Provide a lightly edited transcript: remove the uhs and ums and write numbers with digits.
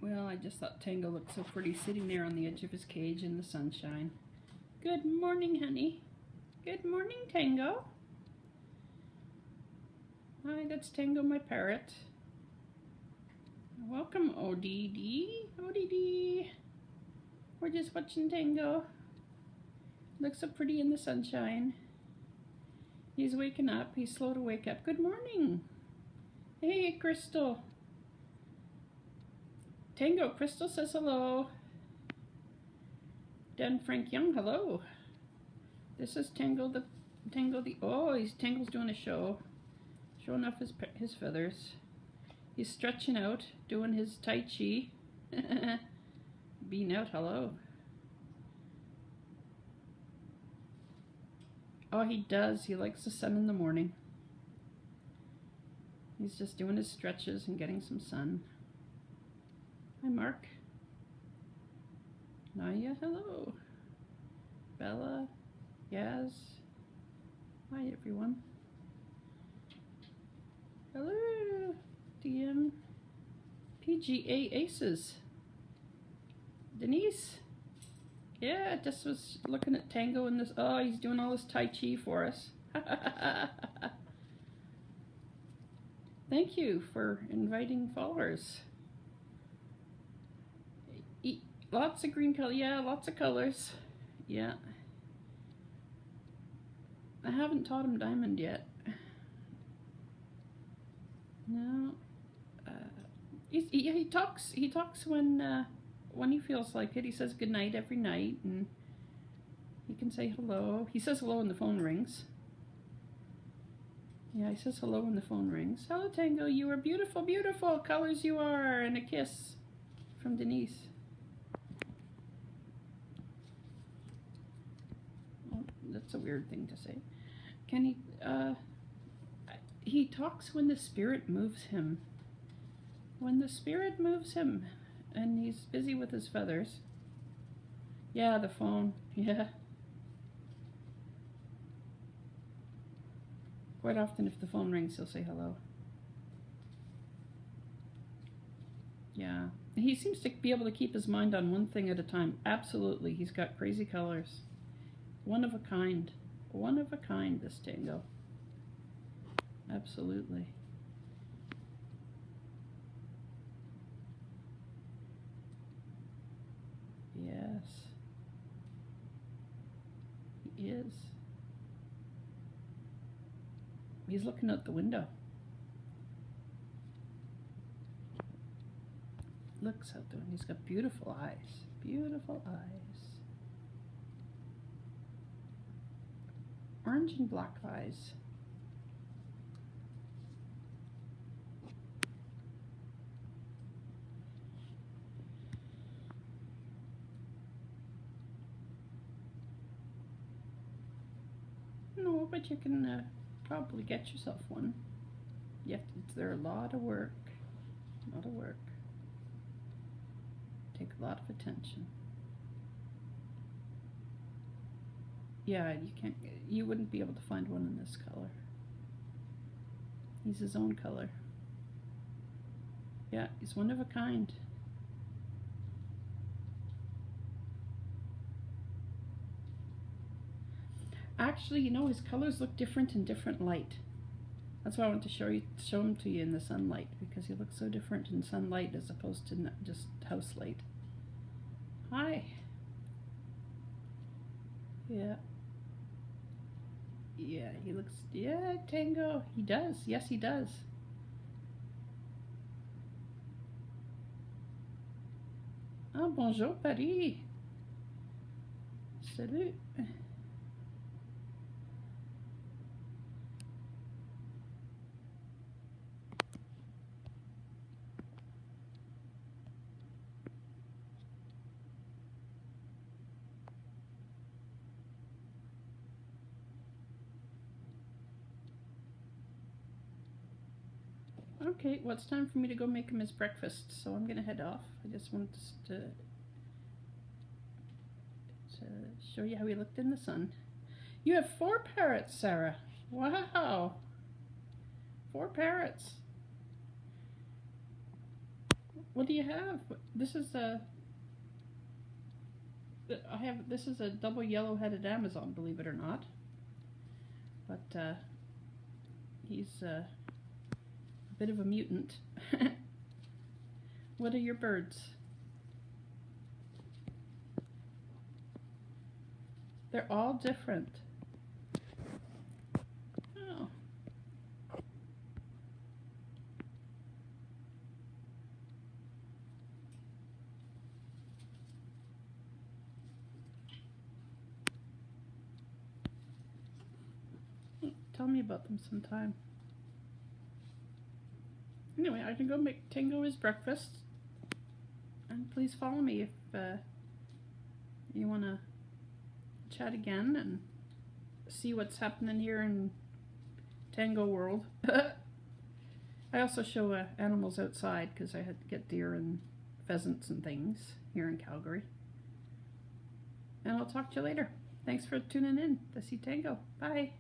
Well, I just thought Tango looked so pretty sitting there on the edge of his cage in the sunshine. Good morning, honey. Good morning, Tango. Hi, that's Tango, my parrot. Welcome, ODD. ODD. We're just watching Tango. Looks so pretty in the sunshine. He's waking up. He's slow to wake up. Good morning. Hey, Crystal. Tango, Crystal says hello. Dan Frank Young, hello. This is Tango the Tango's doing a show. Showing off his feathers. He's stretching out, doing his Tai Chi. Being out, hello. Oh, he does. He likes the sun in the morning. He's just doing his stretches and getting some sun. Hi, Mark. Naya, hello. Bella, Yaz. Hi, everyone. Hello, DM. PGA Aces. Denise. Yeah, just was looking at Tango in this. Oh, he's doing all this Tai Chi for us. Thank you for inviting followers. Lots of green color. Yeah, lots of colors. Yeah. I haven't taught him diamond yet. No. He talks. He talks when he feels like it. He says good night every night, and he can say hello. He says hello when the phone rings. Yeah, he says hello when the phone rings. Hello, Tango. You are beautiful, beautiful colors. You are, and a kiss from Denise. Well, that's a weird thing to say. Can he? He talks when the spirit moves him. When the spirit moves him, and he's busy with his feathers. Yeah, the phone. Yeah. Quite often, if the phone rings, he'll say hello. Yeah. He seems to be able to keep his mind on one thing at a time. Absolutely. He's got crazy colors. One of a kind. One of a kind, this Tango. Absolutely. Yes. He is. He's looking out the window. Looks out the window. He's got beautiful eyes. Beautiful eyes. Orange and black eyes. No, but you can probably get yourself one. Yet they're a lot of work. A lot of work. Take a lot of attention. Yeah, you wouldn't be able to find one in this color. He's his own color. Yeah, he's one of a kind. Actually, you know, his colors look different in different light. That's why I want to show him to you in the sunlight, because he looks so different in sunlight as opposed to just house light. Hi. Yeah. Yeah, he looks, yeah, Tango. He does. Yes, he does. Ah, bonjour, Paris. Salut. Okay, well, it's time for me to go make him his breakfast, so I'm going to head off. I just wanted to show you how he looked in the sun. You have 4 parrots, Sarah. Wow. 4 parrots. What do you have? This is a... This is a double yellow-headed Amazon, believe it or not. But he's a bit of a mutant. What are your birds? They're all different. Oh. Tell me about them sometime. Anyway, I can go make Tango his breakfast. And please follow me if you want to chat again and see what's happening here in Tango World. I also show animals outside because I had to get deer and pheasants and things here in Calgary. And I'll talk to you later. Thanks for tuning in to see Tango. Bye.